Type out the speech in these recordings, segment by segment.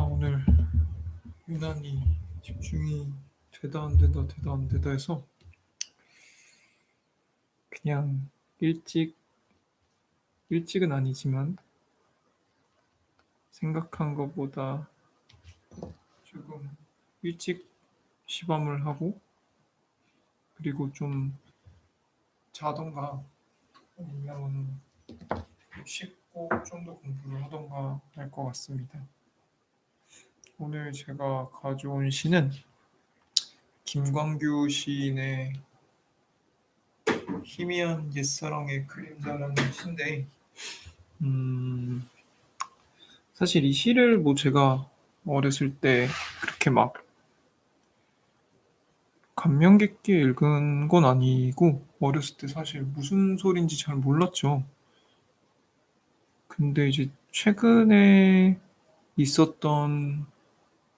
오늘 유난히 집중이 되다 안 되다 되다 안 되다 해서 그냥 일찍은 아니지만 생각한 것보다 조금 일찍 시험을 하고 그리고 좀 자던가 아니면 씻고 좀 더 공부를 하던가 할 것 같습니다. 오늘 제가 가져온 시는 김광규 시인의 희미한 옛사랑의 그림자라는 시인데 사실 이 시를 제가 어렸을 때 그렇게 막 감명 깊게 읽은 건 아니고 어렸을 때 사실 무슨 소린지 잘 몰랐죠. 근데 이제 최근에 있었던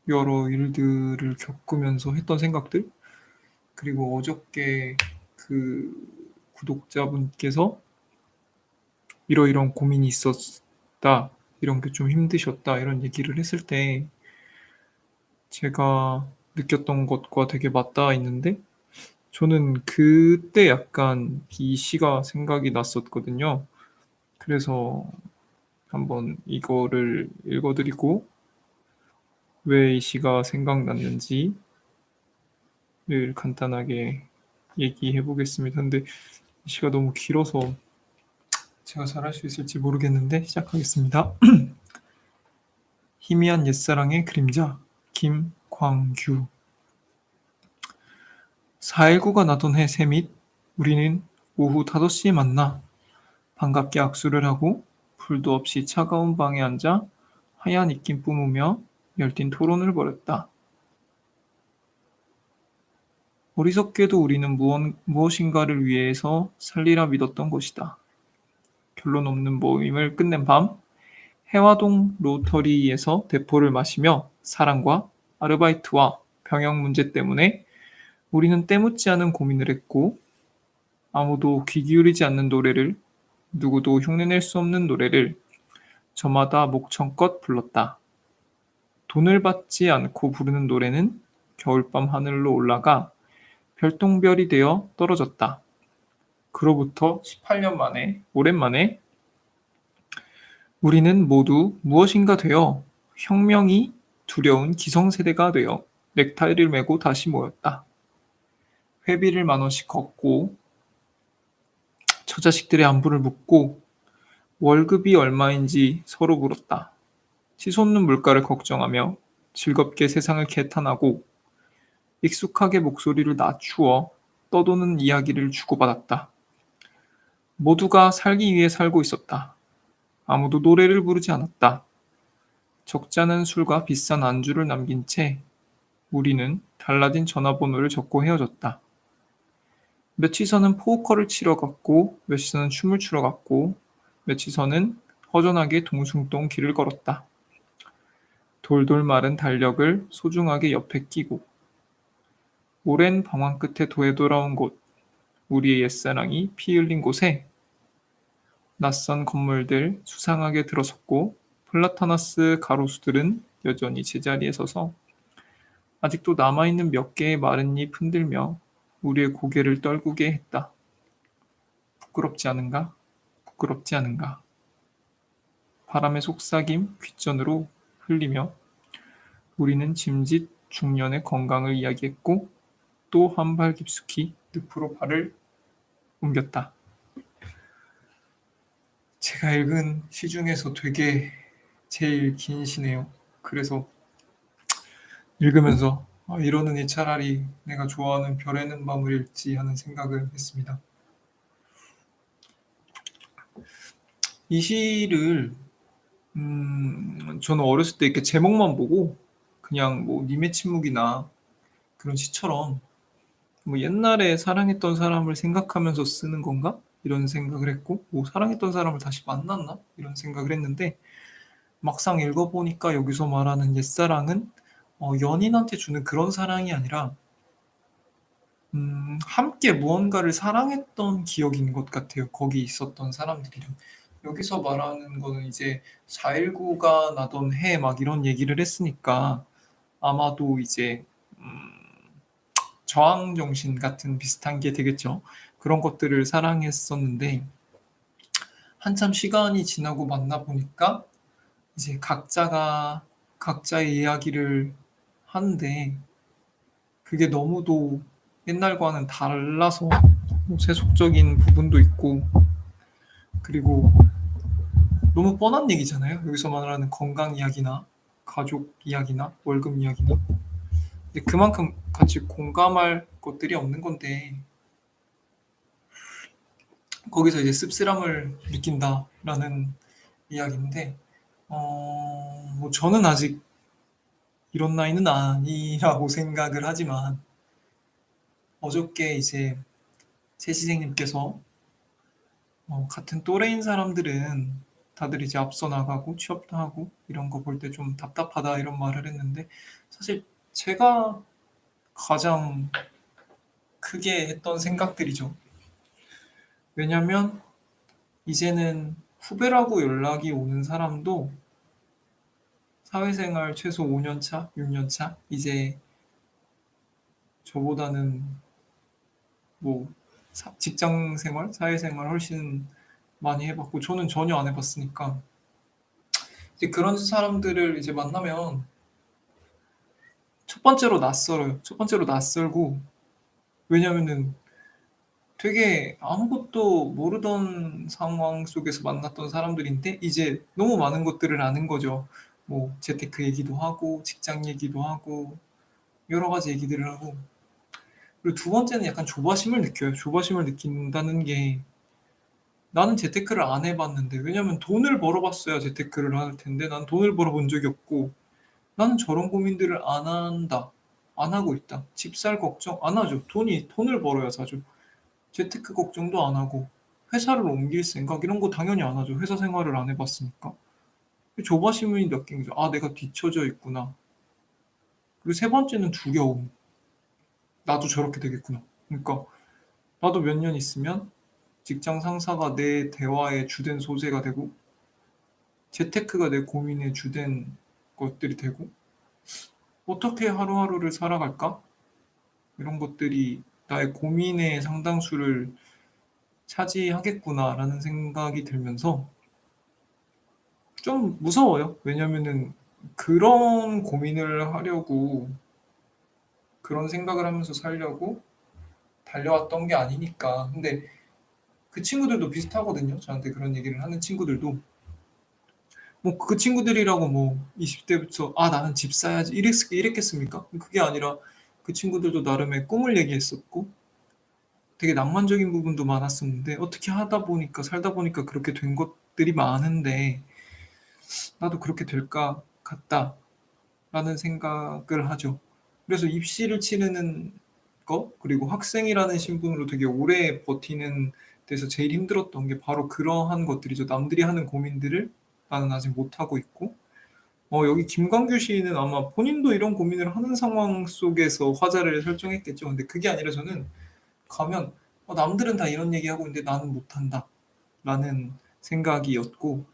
여러 일들을 겪으면서 했던 생각들 그리고 어저께 그 구독자분께서 이러이러한 고민이 있었다. 이런 게 좀 힘드셨다. 이런 얘기를 했을 때 제가 느꼈던 것과 되게 맞닿아 있는데 저는 그때 약간 이 시가 생각이 났었거든요. 그래서 한번 이거를 읽어 드리고 왜 이 시가 생각났는지를 간단하게 얘기해 보겠습니다. 근데 이 시가 너무 길어서 제가 잘할 수 있을지 모르겠는데 시작하겠습니다. 희미한 옛사랑의 그림자 김광규 4.19가 나던 해 새밑 우리는 오후 5시에 만나 반갑게 악수를 하고 불도 없이 차가운 방에 앉아 하얀 입김 뿜으며 열띤 토론을 벌였다. 어리석게도 우리는 무엇인가를 위해서 살리라 믿었던 것이다. 결론 없는 모임을 끝낸 밤 해화동 로터리에서 대포를 마시며 사랑과 아르바이트와 병역 문제 때문에 우리는 때묻지 않은 고민을 했고 아무도 귀 기울이지 않는 노래를 누구도 흉내낼 수 없는 노래를 저마다 목청껏 불렀다. 돈을 받지 않고 부르는 노래는 겨울밤 하늘로 올라가 별똥별이 되어 떨어졌다. 그로부터 18년 만에 오랜만에 우리는 모두 무엇인가 되어 혁명이 두려운 기성세대가 되어 넥타이를 메고 다시 모였다. 회비를 10,000원씩 걷고 처자식들의 안부를 묻고 월급이 얼마인지 서로 물었다. 치솟는 물가를 걱정하며 즐겁게 세상을 개탄하고 익숙하게 목소리를 낮추어 떠도는 이야기를 주고받았다. 모두가 살기 위해 살고 있었다. 아무도 노래를 부르지 않았다. 적잖은 술과 비싼 안주를 남긴 채 우리는 달라진 전화번호를 적고 헤어졌다. 며치서는 포커를 치러 갔고 며치서는 춤을 추러 갔고 며치서는 허전하게 동숭동 길을 걸었다. 돌돌 마른 달력을 소중하게 옆에 끼고 오랜 방황 끝에 되돌아온 곳 우리의 옛사랑이 피 흘린 곳에 낯선 건물들 수상하게 들어섰고 플라타나스 가로수들은 여전히 제자리에 서서 아직도 남아있는 몇 개의 마른 잎 흔들며 우리의 고개를 떨구게 했다. 부끄럽지 않은가? 부끄럽지 않은가? 바람의 속삭임 귓전으로 흘리며 우리는 짐짓 중년의 건강을 이야기했고 또 한 발 깊숙이 늪으로 발을 옮겼다. 제가 읽은 시 중에서 되게 제일 긴 시네요. 그래서 읽으면서 이러느니 차라리 내가 좋아하는 별의 는 밤을 읽지 하는 생각을 했습니다. 이 시를 저는 어렸을 때 이렇게 제목만 보고 그냥 님의 침묵이나 그런 시처럼 옛날에 사랑했던 사람을 생각하면서 쓰는 건가? 이런 생각을 했고 사랑했던 사람을 다시 만났나? 이런 생각을 했는데 막상 읽어보니까 여기서 말하는 옛사랑은 연인한테 주는 그런 사랑이 아니라 함께 무언가를 사랑했던 기억인 것 같아요, 거기 있었던 사람들이랑. 여기서 말하는 거는 이제 4.19가 나던 해 막 이런 얘기를 했으니까 아마도 이제 저항 정신 같은 비슷한 게 되겠죠. 그런 것들을 사랑했었는데 한참 시간이 지나고 만나 보니까 이제 각자가 각자의 이야기를 하는데 그게 너무도 옛날과는 달라서 뭐 세속적인 부분도 있고 그리고 너무 뻔한 얘기잖아요. 여기서 말하는 건강 이야기나 가족 이야기나 월급 이야기나. 근데 그만큼 같이 공감할 것들이 없는 건데 거기서 이제 씁쓸함을 느낀다라는 이야기인데 뭐 저는 아직 이런 나이는 아니라고 생각을 하지만 어저께 이제 제 선생님께서 같은 또래인 사람들은 다들 이제 앞서 나가고 취업도 하고 이런 거 볼 때 좀 답답하다 이런 말을 했는데 사실 제가 가장 크게 했던 생각들이죠. 왜냐면 이제는 후배라고 연락이 오는 사람도 사회생활 최소 5년 차, 6년 차 이제 저보다는 뭐 직장 생활, 사회생활 훨씬 많이 해봤고 저는 전혀 안 해봤으니까 이제 그런 사람들을 이제 만나면 첫 번째로 낯설어요. 첫 번째로 낯설고 왜냐면은 되게 아무것도 모르던 상황 속에서 만났던 사람들인데 이제 너무 많은 것들을 아는 거죠. 뭐 재테크 얘기도 하고 직장 얘기도 하고 여러 가지 얘기들을 하고 그리고 두 번째는 약간 조바심을 느껴요. 조바심을 느낀다는 게 나는 재테크를 안 해봤는데 왜냐면 돈을 벌어봤어야 재테크를 할 텐데 난 돈을 벌어본 적이 없고 나는 저런 고민들을 안 한다. 안 하고 있다. 집 살 걱정 안 하죠. 돈을 벌어야 사죠. 재테크 걱정도 안 하고 회사를 옮길 생각 이런 거 당연히 안 하죠. 회사 생활을 안 해봤으니까. 조바심이 느낀 거죠. 아, 내가 뒤처져 있구나. 그리고 세 번째는 두려움. 나도 저렇게 되겠구나. 그러니까 나도 몇 년 있으면 직장 상사가 내 대화의 주된 소재가 되고 재테크가 내 고민의 주된 것들이 되고 어떻게 하루하루를 살아갈까? 이런 것들이 나의 고민의 상당수를 차지하겠구나라는 생각이 들면서 좀 무서워요. 왜냐면은 그런 고민을 하려고 그런 생각을 하면서 살려고 달려왔던 게 아니니까. 근데 그 친구들도 비슷하거든요. 저한테 그런 얘기를 하는 친구들도. 뭐 그 친구들이라고 뭐 20대부터 '아 나는 집 사야지.' 이랬겠습니까? 그게 아니라 그 친구들도 나름의 꿈을 얘기했었고 되게 낭만적인 부분도 많았었는데 어떻게 하다 보니까 살다 보니까 그렇게 된 것들이 많은데 '나도 그렇게 될까 같다.'라는 생각을 하죠. 그래서 입시를 치르는 거 그리고 학생이라는 신분으로 되게 오래 버티는 데서 제일 힘들었던 게 바로 그러한 것들이죠. 남들이 하는 고민들을 나는 아직 못하고 있고 여기 김광규 시인은 아마 본인도 이런 고민을 하는 상황 속에서 화자를 설정했겠죠. 근데 그게 아니라 저는 가면 '남들은 다 이런 얘기하고 있는데 나는 못한다.'라는 생각이었고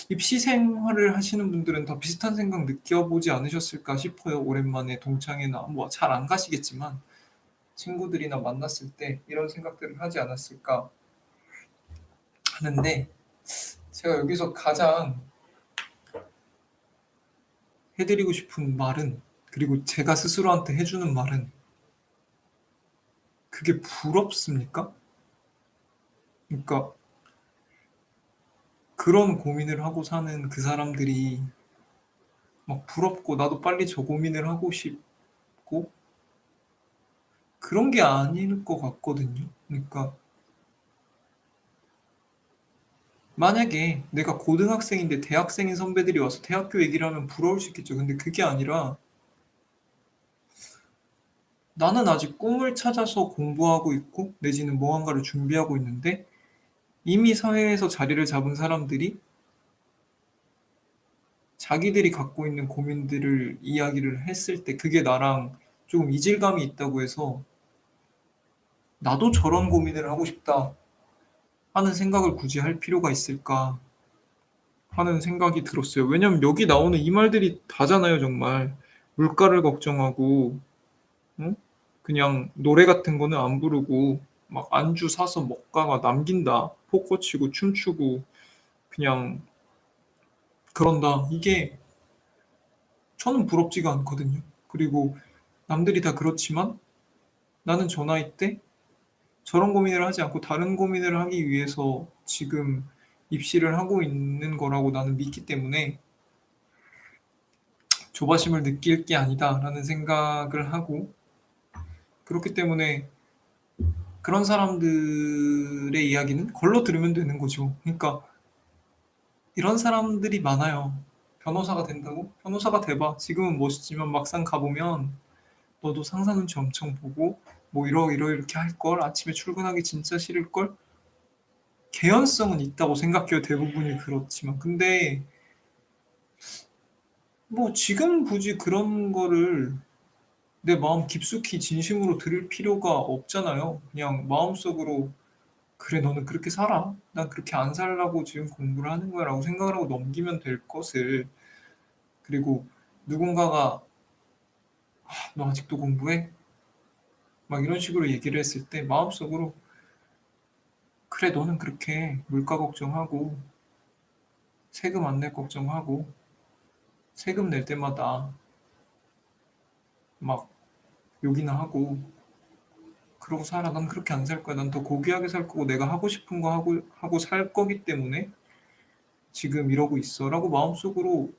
입시 생활을 하시는 분들은 다 비슷한 생각 느껴보지 않으셨을까 싶어요. 오랜만에 동창회나 뭐 잘 안 가시겠지만 친구들이나 만났을 때 이런 생각들을 하지 않았을까 하는데 제가 여기서 가장 해 드리고 싶은 말은 그리고 제가 스스로한테 해 주는 말은 그게 부럽습니까? 그러니까 그런 고민을 하고 사는 그 사람들이 막 부럽고 나도 빨리 저 고민을 하고 싶고 그런 게 아닐 것 같거든요. 그러니까 만약에 내가 고등학생인데 대학생인 선배들이 와서 대학교 얘기를 하면 부러울 수 있겠죠. 근데 그게 아니라 나는 아직 꿈을 찾아서 공부하고 있고 내지는 무언가를 준비하고 있는데 이미 사회에서 자리를 잡은 사람들이 자기들이 갖고 있는 고민들을 이야기를 했을 때 그게 나랑 조금 이질감이 있다고 해서 나도 저런 고민을 하고 싶다 하는 생각을 굳이 할 필요가 있을까 하는 생각이 들었어요. 왜냐면 여기 나오는 이 말들이 다잖아요, 정말. 물가를 걱정하고, 응? 그냥 노래 같은 거는 안 부르고, 막 안주 사서 먹다가 남긴다. 포커 치고 춤추고, 그냥 그런다. 이게 저는 부럽지가 않거든요. 그리고 남들이 다 그렇지만 나는 저 나이 때 저런 고민을 하지 않고 다른 고민을 하기 위해서 지금 입시를 하고 있는 거라고 나는 믿기 때문에 조바심을 느낄 게 아니다라는 생각을 하고, 그렇기 때문에 그런 사람들의 이야기는 걸러 들으면 되는 거죠. 그러니까 이런 사람들이 많아요. 변호사가 된다고? 변호사가 돼봐. 지금은 멋있지만 막상 가보면 너도 상사 눈치 엄청 보고 뭐 이렇게 할 걸, 아침에 출근하기 진짜 싫을 걸. 개연성은 있다고 생각해요. 대부분이 그렇지만. 근데 뭐 지금 굳이 그런 거를 내 마음 깊숙이 진심으로 들을 필요가 없잖아요. 그냥 마음속으로 그래 너는 그렇게 살아. 난 그렇게 안 살라고 지금 공부를 하는 거야라고 생각을 하고 넘기면 될 것을. 그리고 누군가가 너 아직도 공부해? 막 이런 식으로 얘기를 했을 때 마음속으로 그래 너는 그렇게 물가 걱정하고 세금 안 낼 걱정하고 세금 낼 때마다 막 욕이나 하고 그러고 살아. 난 그렇게 안 살 거야. 난 더 고귀하게 살 거고 내가 하고 싶은 거 하고 살 거기 때문에 지금 이러고 있어라고 마음속으로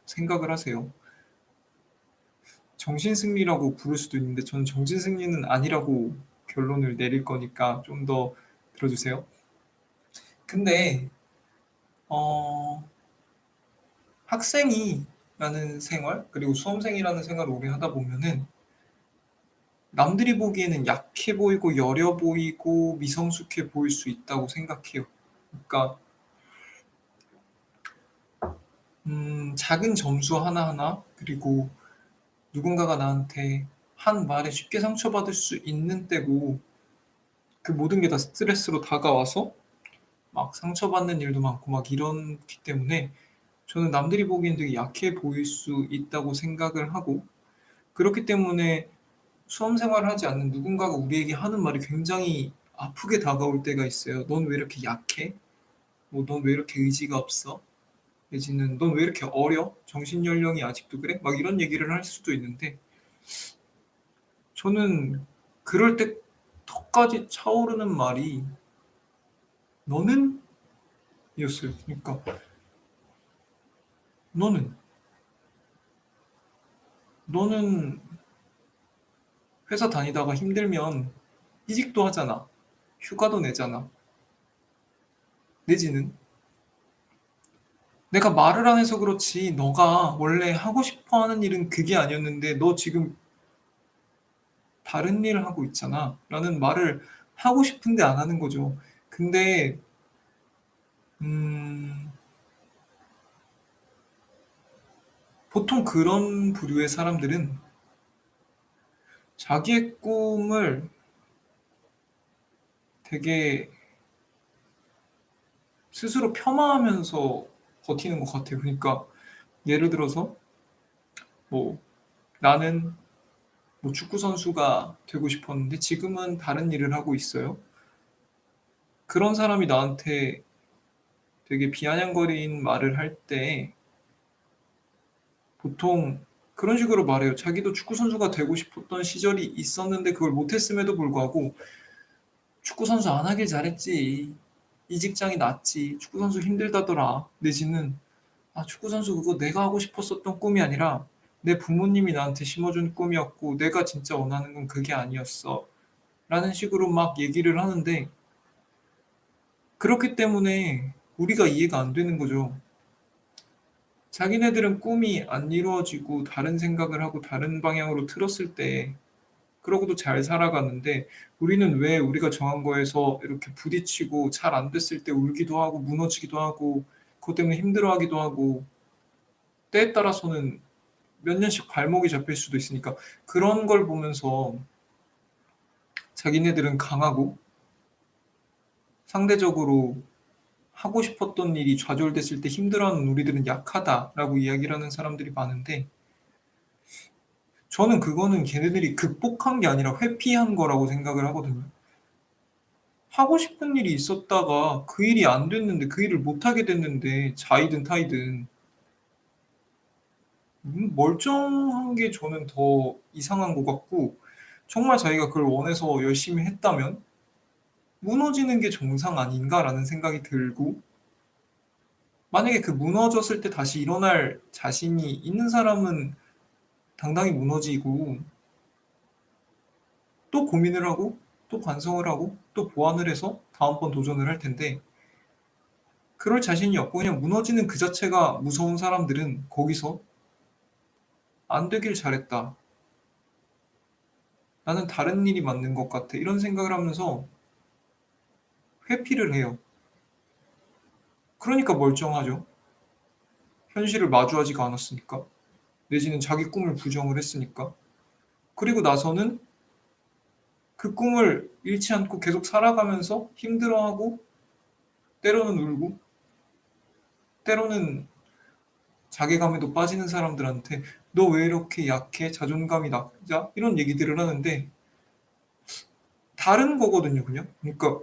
생각을 하세요. 정신승리라고 부를 수도 있는데 저는 정신승리는 아니라고 결론을 내릴 거니까 좀 더 들어주세요. 근데 어, 학생이라는 생활 그리고 수험생이라는 생활을 오래 하다 보면은 남들이 보기에는 약해 보이고 여려 보이고 미성숙해 보일 수 있다고 생각해요. 그러니까 작은 점수 하나하나 그리고 누군가가 나한테 한 말에 쉽게 상처받을 수 있는 때고 그 모든 게 다 스트레스로 다가와서 막 상처받는 일도 많고 막 이렇기 때문에 저는 남들이 보기엔 되게 약해 보일 수 있다고 생각을 하고, 그렇기 때문에 수험 생활을 하지 않는 누군가가 우리에게 하는 말이 굉장히 아프게 다가올 때가 있어요. 넌 왜 이렇게 약해? 뭐 넌 왜 이렇게 의지가 없어? 내지는 넌 왜 이렇게 어려? 정신 연령이 아직도 그래? 막 이런 얘기를 할 수도 있는데 저는 그럴 때 턱까지 차오르는 말이 너는? 이었어요. 그러니까 너는 너는 회사 다니다가 힘들면 이직도 하잖아. 휴가도 내잖아. 내지는 내가 말을 안 해서 그렇지 너가 원래 하고 싶어 하는 일은 그게 아니었는데 너 지금 다른 일을 하고 있잖아. 라는 말을 하고 싶은데 안 하는 거죠. 근데 음, 보통 그런 부류의 사람들은 자기의 꿈을 되게 스스로 폄하하면서 버티는 것 같아요. 그러니까 예를 들어서 뭐 나는 뭐 축구 선수가 되고 싶었는데 지금은 다른 일을 하고 있어요. 그런 사람이 나한테 되게 비아냥거린 말을 할 때 보통 그런 식으로 말해요. 자기도 축구 선수가 되고 싶었던 시절이 있었는데 그걸 못했음에도 불구하고 축구 선수 안 하길 잘했지. 이 직장이 낫지. 축구 선수 힘들다더라. 내지는 축구 선수 그거 내가 하고 싶었었던 꿈이 아니라 내 부모님이 나한테 심어준 꿈이었고 내가 진짜 원하는 건 그게 아니었어. 라는 식으로 막 얘기를 하는데 그렇기 때문에 우리가 이해가 안 되는 거죠. 자기네들은 꿈이 안 이루어지고 다른 생각을 하고 다른 방향으로 틀었을 때 그러고도 잘 살아가는데 우리는 왜 우리가 정한 거에서 이렇게 부딪히고 잘 안 됐을 때 울기도 하고 무너지기도 하고 그것 때문에 힘들어하기도 하고 때에 따라서는 몇 년씩 발목이 잡힐 수도 있으니까 그런 걸 보면서 자기네들은 강하고 상대적으로 하고 싶었던 일이 좌절됐을 때 힘들어하는 우리들은 약하다라고 이야기를 하는 사람들이 많은데 저는 그거는 걔네들이 극복한 게 아니라 회피한 거라고 생각을 하거든요. 하고 싶은 일이 있었다가 그 일이 안 됐는데 그 일을 못 하게 됐는데 자이든 타이든 멀쩡한 게 저는 더 이상한 것 같고 정말 자기가 그걸 원해서 열심히 했다면 '무너지는 게 정상 아닌가.'라는 생각이 들고 만약에 그 무너졌을 때 다시 일어날 자신이 있는 사람은 당당히 무너지고 또 고민을 하고 또 반성을 하고 또 보완을 해서 다음번 도전을 할 텐데 그럴 자신이 없고 그냥 무너지는 그 자체가 무서운 사람들은 거기서 '안 되길 잘했다. 나는 다른 일이 맞는 것 같아.' 이런 생각을 하면서 회피를 해요. 그러니까 멀쩡하죠. 현실을 마주하지가 않았으니까. 내지는 자기 꿈을 부정을 했으니까. 그리고 나서는 그 꿈을 잃지 않고 계속 살아가면서 힘들어하고 때로는 울고 때로는 자괴감에도 빠지는 사람들한테 "너 왜 이렇게 약해? 자존감이 낮아?" 이런 얘기들을 하는데 다른 거거든요 그냥. 그러니까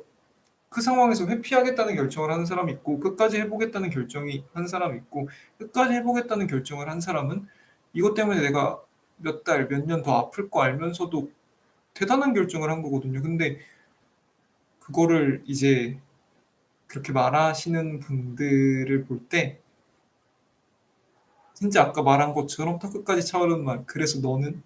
그 상황에서 회피하겠다는 결정을 하는 사람이 있고 끝까지 해 보겠다는 결정이 한 사람이 있고 끝까지 해 보겠다는 결정을 한 사람은 이것 때문에 내가 몇 달, 몇 년 더 아플 거 알면서도 대단한 결정을 한 거거든요. 근데 그거를 이제 그렇게 말하시는 분들을 볼 때 진짜 아까 말한 것처럼 턱끝까지 차오르는 말 "그래서 너는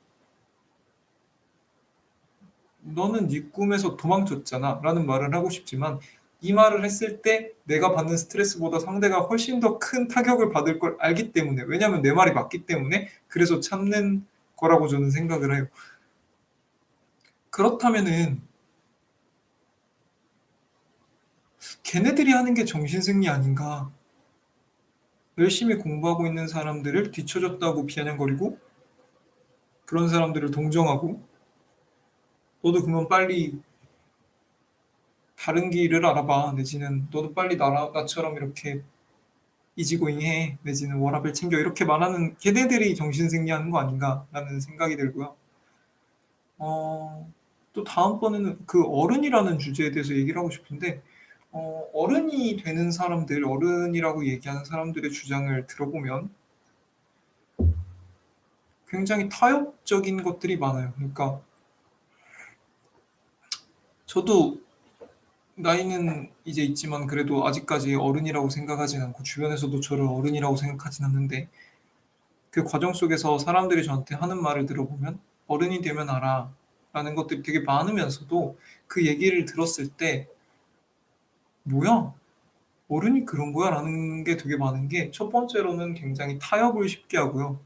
네 꿈에서 도망쳤잖아."라는 말을 하고 싶지만 이 말을 했을 때 내가 받는 스트레스보다 상대가 훨씬 더 큰 타격을 받을 걸 알기 때문에 왜냐하면 내 말이 맞기 때문에 그래서 참는 거라고 저는 생각을 해요. 그렇다면은 '걔네들이 하는 게 정신승리 아닌가.' 열심히 공부하고 있는 사람들을 뒤처졌다고 비아냥거리고 그런 사람들을 동정하고 '너도 그러면 빨리 다른 길을 알아봐.' 내지는 '너도 빨리 나처럼 이렇게 이지고잉해.' 내지는 '워라밸 챙겨.' 이렇게 말하는 '걔네들이 정신승리하는 거 아닌가.'라는 생각이 들고요. 또 다음번에는 그 어른이라는 주제에 대해서 얘기를 하고 싶은데 어른이 되는 사람들, 어른이라고 얘기하는 사람들의 주장을 들어보면 굉장히 타협적인 것들이 많아요. 그러니까 저도 나이는 이제 있지만 그래도 아직까지 어른이라고 생각하진 않고 주변에서도 저를 어른이라고 생각하진 않는데 그 과정 속에서 사람들이 저한테 하는 말을 들어보면 "어른이 되면 알아."라는 것들이 되게 많으면서도 그 얘기를 들었을 때 '뭐야? 어른이 그런 거야?'라는 게 되게 많은 게 첫 번째로는 굉장히 타협을 쉽게 하고요.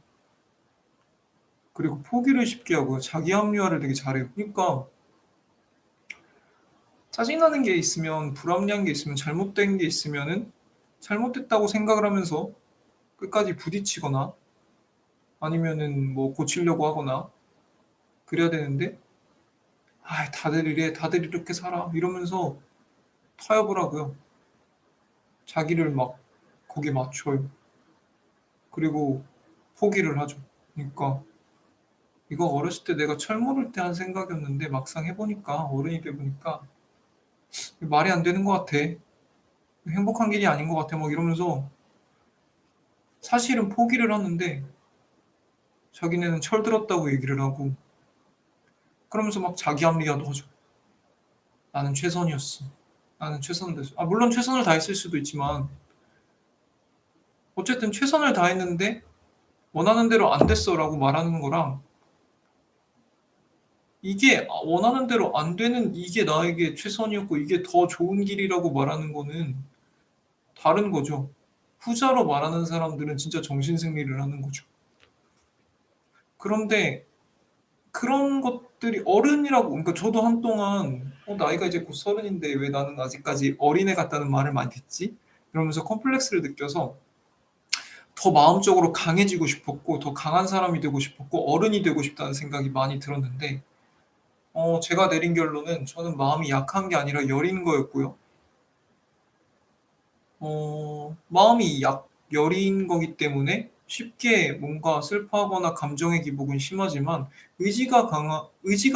그리고 포기를 쉽게 하고요. 자기 합리화를 되게 잘해요. 그러니까 짜증나는 게 있으면 불합리한 게 있으면 잘못된 게 있으면은 잘못됐다고 생각을 하면서 끝까지 부딪히거나 아니면은 뭐 고치려고 하거나 그래야 되는데 '아이 다들 이래. 다들 이렇게 살아.' 이러면서 타협을 하고요. 자기를 막 거기에 맞춰요. 그리고 포기를 하죠. 그러니까 이거 어렸을 때 내가 철모를 때 한 생각이었는데 막상 해 보니까 어른이 돼 보니까 '말이 안 되는 것 같아. 행복한 길이 아닌 것 같아.' 막 이러면서 사실은 포기를 하는데 자기네는 철들었다고 얘기를 하고 그러면서 막 자기 합리화도 하죠. '나는 최선이었어. 나는 최선을 다했어.' 물론 최선을 다했을 수도 있지만 어쨌든 "최선을 다했는데 원하는 대로 안 됐어."라고 말하는 거랑 이게 원하는 대로 안 되는 이게 나에게 최선이었고 이게 더 좋은 길이라고 말하는 거는 다른 거죠. 후자로 말하는 사람들은 진짜 정신승리를 하는 거죠. 그런데 그런 것들이 어른이라고 그러니까 저도 한동안 '나이가 이제 곧 서른인데 왜 나는 아직까지 어린애 같다는 말을 많이 듣지?' 이러면서 컴플렉스를 느껴서 더 마음적으로 강해지고 싶었고 더 강한 사람이 되고 싶었고 어른이 되고 싶다는 생각이 많이 들었는데 제가 내린 결론은 저는 마음이 약한 게 아니라 여린 거였고요. 마음이 여린 거기 때문에 쉽게 뭔가 슬퍼하거나 감정의 기복은 심하지만 의지가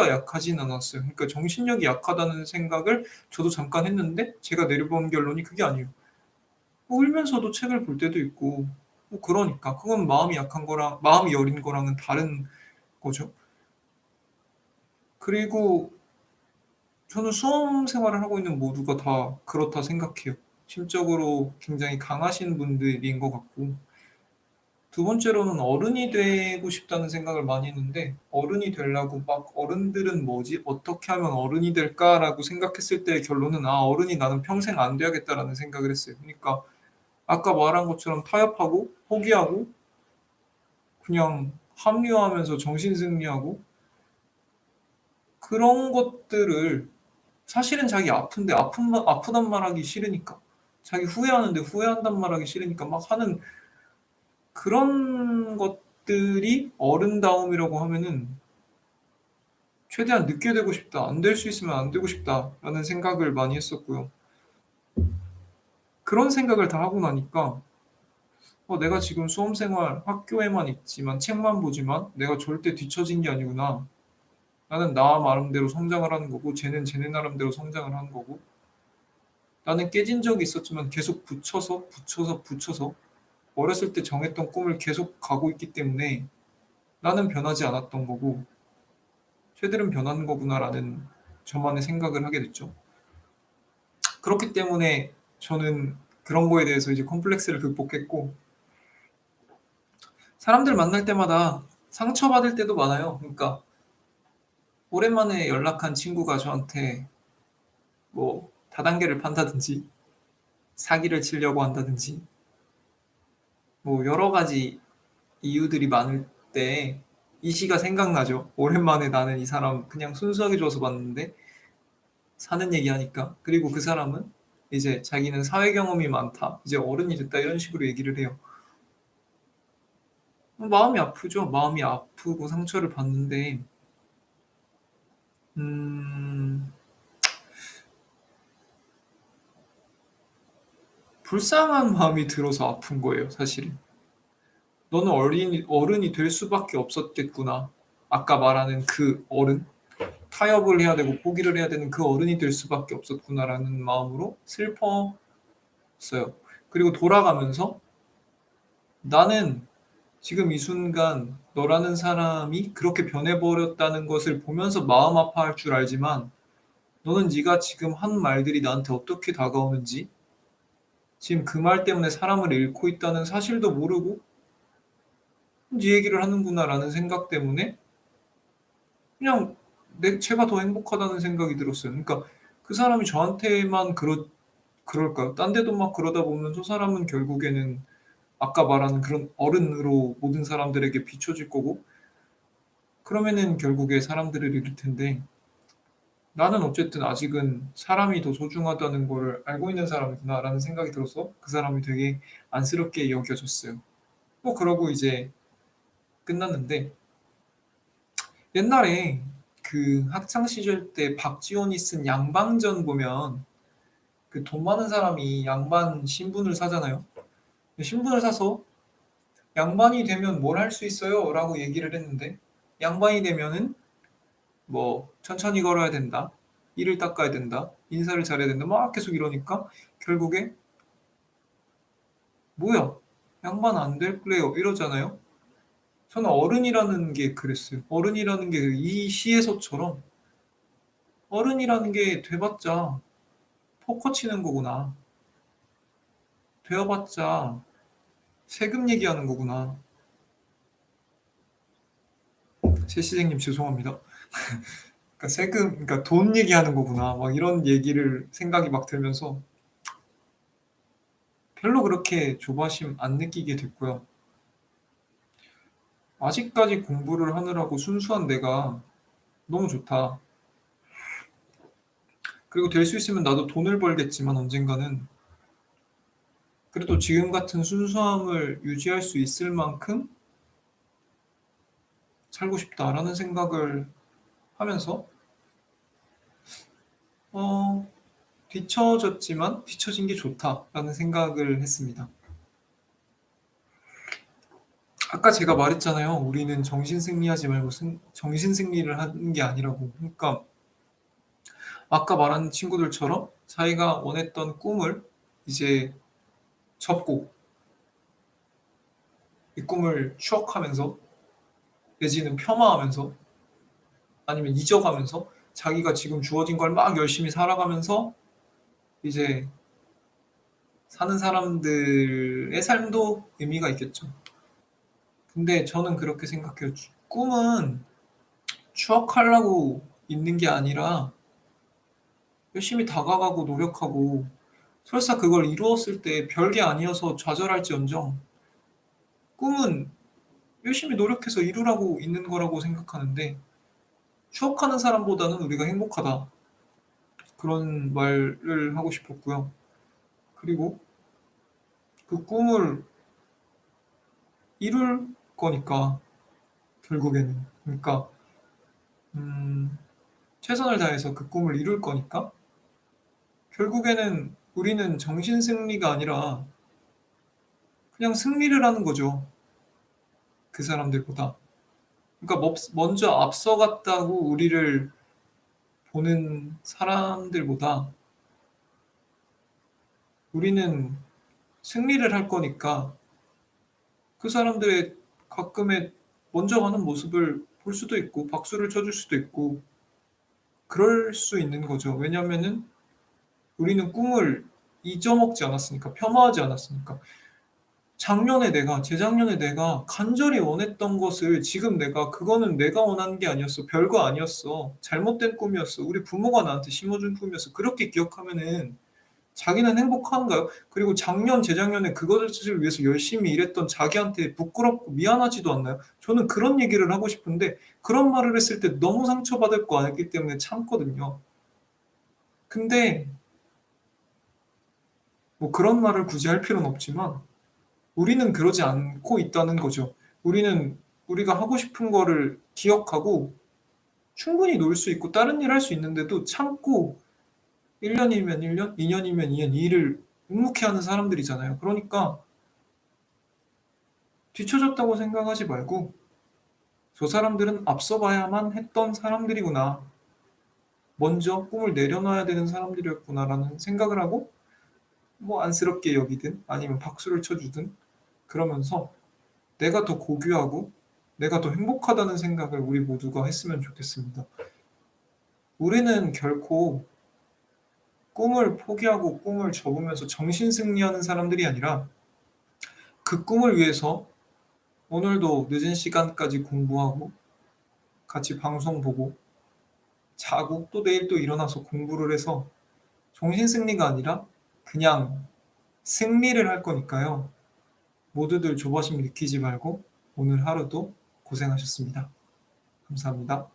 약하진 않았어요. 그러니까 정신력이 약하다는 생각을 저도 잠깐 했는데 제가 내려본 결론이 그게 아니에요. 울면서도 책을 볼 때도 있고 그러니까 그건 마음이 여린 거랑은 다른 거죠. 그리고 저는 수험 생활을 하고 있는 모두가 다 그렇다 생각해요. 심적으로 굉장히 강하신 분들인 것 같고 두 번째로는 어른이 되고 싶다는 생각을 많이 했는데 어른이 되려고 막 '어른들은 뭐지? 어떻게 하면 어른이 될까?'라고 생각했을 때의 결론은 '아 어른이 나는 평생 안 돼야겠다.'라는 생각을 했어요. 그러니까 아까 말한 것처럼 타협하고 포기하고 그냥 합리화하면서 정신승리하고 그런 것들을 사실은 자기 아픈데 아프단 말하기 싫으니까 자기 후회하는데 후회한단 말하기 싫으니까 막 하는 그런 것들이 어른다움이라고 하면은 최대한 늦게 되고 싶다. 안 될 수 있으면 안 되고 싶다라는 생각을 많이 했었고요. 그런 생각을 다 하고 나니까 내가 지금 수험 생활 학교에만 있지만 책만 보지만 내가 절대 뒤처진 게 아니구나. 나는 나 나름대로 성장을 하는 거고 쟤는 쟤네 나름대로 성장을 하는 거고 나는 깨진 적이 있었지만 계속 붙여서 어렸을 때 정했던 꿈을 계속 가고 있기 때문에 나는 변하지 않았던 거고 쟤들은 변하는 거구나라는 저만의 생각을 하게 됐죠. 그렇기 때문에 저는 그런 거에 대해서 이제 컴플렉스를 극복했고 사람들 만날 때마다 상처받을 때도 많아요. 그러니까 오랜만에 연락한 친구가 저한테 뭐 다단계를 판다든지 사기를 치려고 한다든지 뭐 여러 가지 이유들이 많을 때 이 시가 생각나죠. 오랜만에 나는 이 사람 그냥 순수하게 좋아서 봤는데 사는 얘기하니까. 그리고 그 사람은 이제 자기는 사회 경험이 많다. 이제 어른이 됐다. 이런 식으로 얘기를 해요. 마음이 아프죠. 마음이 아프고 상처를 받는데 음 불쌍한 마음이 들어서 아픈 거예요 사실은. '너는 어른이 될 수밖에 없었겠구나.' 아까 말하는 그 어른. 타협을 해야 되고 포기를 해야 되는 그 어른이 될 수밖에 없었구나라는 마음으로 슬펐어요. 그리고 돌아가면서 '나는 지금 이 순간 너라는 사람이 그렇게 변해 버렸다는 것을 보면서 마음 아파할 줄 알지만 너는 네가 지금 한 말들이 나한테 어떻게 다가오는지 지금 그 말 때문에 사람을 잃고 있다는 사실도 모르고 네 얘기를 하는구나'라는 생각 때문에 그냥 제가 더 행복하다는 생각이 들었어요. 그러니까 그 사람이 저한테만 그럴까요? 딴 데도 막 그러다 보면 저 사람은 결국에는 아까 말하는 그런 어른으로 모든 사람들에게 비춰질 거고 그러면은 결국에 사람들을 잃을 텐데 나는 어쨌든 아직은 '사람이 더 소중하다는 거를 알고 있는 사람이구나.'라는 생각이 들어서 그 사람이 되게 안쓰럽게 여겨졌어요. 그러고 이제 끝났는데 옛날에 그 학창 시절 때 박지원이 쓴 양방전 보면 그 돈 많은 사람이 양반 신분을 사잖아요. 신분을 사서 "양반이 되면 뭘 할 수 있어요?"라고 얘기를 했는데 양반이 되면은 뭐 "천천히 걸어야 된다. 이를 닦아야 된다. 인사를 잘해야 된다." 막 계속 이러니까 결국에 "뭐야 양반 안 될래요." 이러잖아요. 저는 어른이라는 게 그랬어요. 어른이라는 게 이 시에서처럼 '어른이라는 게 돼 봤자 포커 치는 거구나. 되어 봤자 세금 얘기하는 거구나.' 최시생님 죄송합니다. 그러니까 그러니까 '돈 얘기하는 거구나.' 막 이런 얘기를 생각이 막 들면서 별로 그렇게 조바심 안 느끼게 됐고요. 아직까지 공부를 하느라고 순수한 내가 너무 좋다. 그리고 될 수 있으면 나도 돈을 벌겠지만 언젠가는 그래도 지금 같은 순수함을 유지할 수 있을 만큼 살고 싶다라는 생각을 하면서 어 뒤처졌지만 '뒤처진 게 좋다.'라는 생각을 했습니다. 아까 제가 말했잖아요. 우리는 정신 승리하지 말고 정신 승리를 하는 게 아니라고. 그러니까 아까 말한 친구들처럼 자기가 원했던 꿈을 이제 접고 이 꿈을 추억하면서 내지는 폄하하면서 아니면 잊어가면서 자기가 지금 주어진 걸 막 열심히 살아가면서 이제 사는 사람들의 삶도 의미가 있겠죠. 근데 저는 그렇게 생각해요. 꿈은 추억하려고 있는 게 아니라 열심히 다가가고 노력하고 설사 그걸 이루었을 때 별게 아니어서 좌절할지언정 꿈은 열심히 노력해서 이루라고 있는 거라고 생각하는데 추억하는 사람보다는 우리가 행복하다. 그런 말을 하고 싶었고요. 그리고 그 꿈을 이룰 거니까 결국에는 그러니까 음 최선을 다해서 그 꿈을 이룰 거니까 결국에는 우리는 정신 승리가 아니라 그냥 승리를 하는 거죠, 그 사람들보다. 그러니까 먼저 앞서갔다고 우리를 보는 사람들보다 우리는 승리를 할 거니까 그 사람들의 가끔의 먼저 가는 모습을 볼 수도 있고 박수를 쳐줄 수도 있고 그럴 수 있는 거죠. 왜냐하면은 우리는 꿈을 잊어먹지 않았으니까, 폄하하지 않았으니까. 재작년에 내가 간절히 원했던 것을 지금 내가 그거는 내가 원하는 게 아니었어. 별거 아니었어. 잘못된 꿈이었어. 우리 부모가 나한테 심어준 꿈이었어. 그렇게 기억하면은 자기는 행복한가요? 그리고 작년, 재작년에 그것을 위해서 열심히 일했던 자기한테 부끄럽고 미안하지도 않나요? 저는 그런 얘기를 하고 싶은데 그런 말을 했을 때 너무 상처받을 거 알기 때문에 참거든요. 근데 뭐 그런 말을 굳이 할 필요는 없지만 우리는 그러지 않고 있다는 거죠. 우리는 우리가 하고 싶은 거를 기억하고 충분히 놀 수 있고 다른 일 할 수 있는데도 참고 1 년이면 1 년, 2 년이면 2년 이 일을 묵묵히 하는 사람들이잖아요. 그러니까 뒤처졌다고 생각하지 말고 '저 사람들은 앞서 가야만 했던 사람들이구나. 먼저 꿈을 내려놔야 되는 사람들이었구나.'라는 생각을 하고 뭐 안쓰럽게 여기든 아니면 박수를 쳐 주든 그러면서 내가 더 고귀하고 내가 더 행복하다는 생각을 우리 모두가 했으면 좋겠습니다. 우리는 결코 꿈을 포기하고 꿈을 접으면서 정신 승리하는 사람들이 아니라 그 꿈을 위해서 오늘도 늦은 시간까지 공부하고 같이 방송 보고 자고 또 내일 또 일어나서 공부를 해서 정신 승리가 아니라 그냥 승리를 할 거니까요. 모두들 조바심 느끼지 말고 오늘 하루도 고생하셨습니다. 감사합니다.